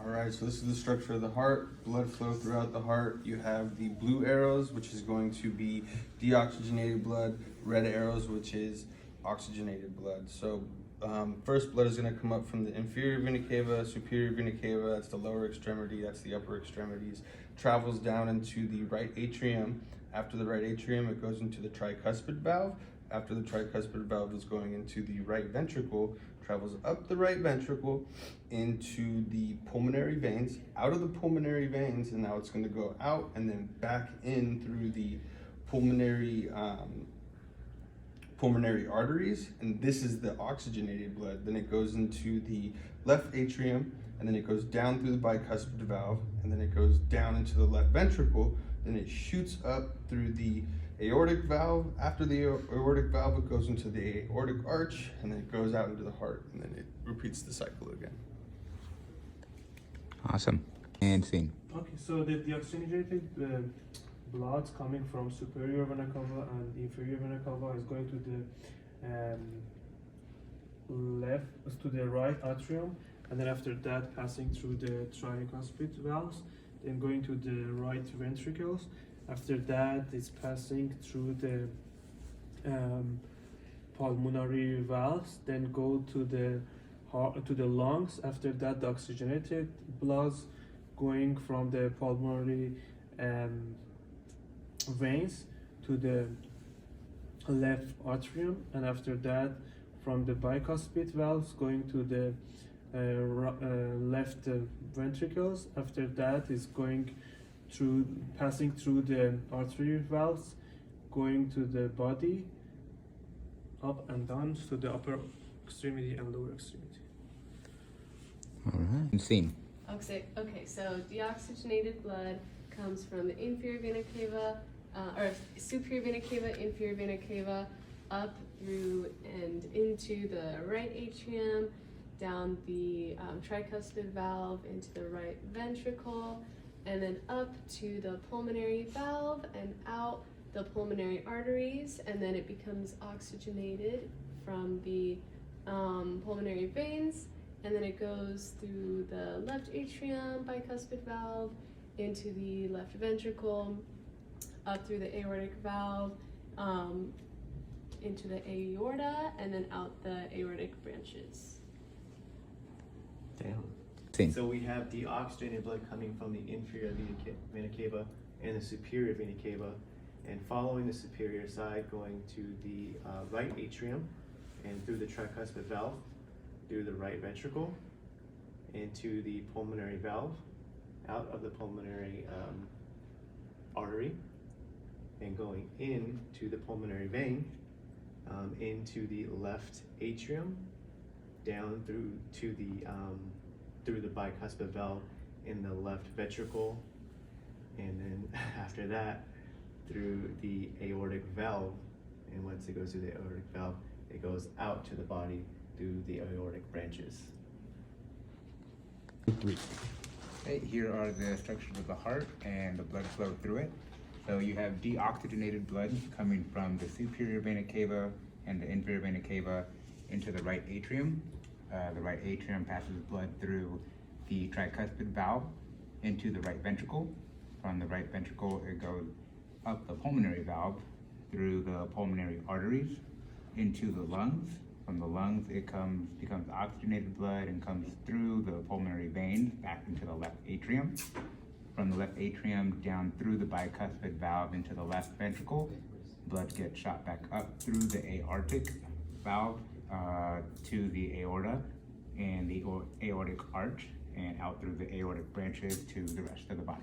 All right, so this is the structure of the heart, blood flow throughout the heart. You have the blue arrows, which is going to be deoxygenated blood, red arrows, which is oxygenated blood. So first blood is going to come up from the inferior vena cava, superior vena cava, that's the lower extremity, that's the upper extremities, travels down into the right atrium. After the right atrium, it goes into the tricuspid valve. After the tricuspid valve is going into the right ventricle, travels up the right ventricle into the pulmonary veins, out of the pulmonary veins, and now it's going to go out and then back in through the pulmonary pulmonary arteries, and this is the oxygenated blood. Then it goes into the left atrium, and then it goes down through the bicuspid valve, and then it goes down into the left ventricle. Then it shoots up through the aortic valve. After the aortic valve, it goes into the aortic arch, and then it goes out into the heart, and then it repeats the cycle again. Awesome. And scene. Okay, so the deoxygenated blood coming from superior vena cava and inferior vena cava is going to the left, to the right atrium, and then after that passing through the tricuspid valves, then going to the right ventricles. After that, it's passing through the pulmonary valves, then go to the heart, to the lungs. After that, the oxygenated bloods going from the pulmonary veins to the left atrium, and after that, from the bicuspid valves going to the left ventricles. After that is going through, passing through the artery valves, going to the body, up and down to the upper extremity and lower extremity. All right. And scene. Okay, so deoxygenated blood comes from the inferior vena cava, or superior vena cava, inferior vena cava, up through and into the right atrium, down the tricuspid valve into the right ventricle, and then up to the pulmonary valve and out the pulmonary arteries, and then it becomes oxygenated from the pulmonary veins, and then it goes through the left atrium, bicuspid valve, into the left ventricle, up through the aortic valve, into the aorta, and then out the aortic branches. Damn. Scene. So we have deoxygenated blood coming from the inferior vena cava and the superior vena cava, and following the superior side going to the right atrium and through the tricuspid valve, through the right ventricle, into the pulmonary valve, out of the pulmonary artery, and going into the pulmonary vein, into the left atrium, down through to the through the bicuspid valve in the left ventricle, and then after that through the aortic valve, and once it goes through the aortic valve, it goes out to the body through the aortic branches. 3. Okay, here are the structures of the heart and the blood flow through it. So you have deoxygenated blood coming from the superior vena cava and the inferior vena cava into the right atrium. The right atrium passes blood through the tricuspid valve into the right ventricle. From the right ventricle, it goes up the pulmonary valve through the pulmonary arteries into the lungs. From the lungs, it becomes oxygenated blood and comes through the pulmonary veins back into the left atrium. From the left atrium down through the bicuspid valve into the left ventricle. Blood gets shot back up through the aortic valve to the aorta and the aortic arch, and out through the aortic branches to the rest of the body.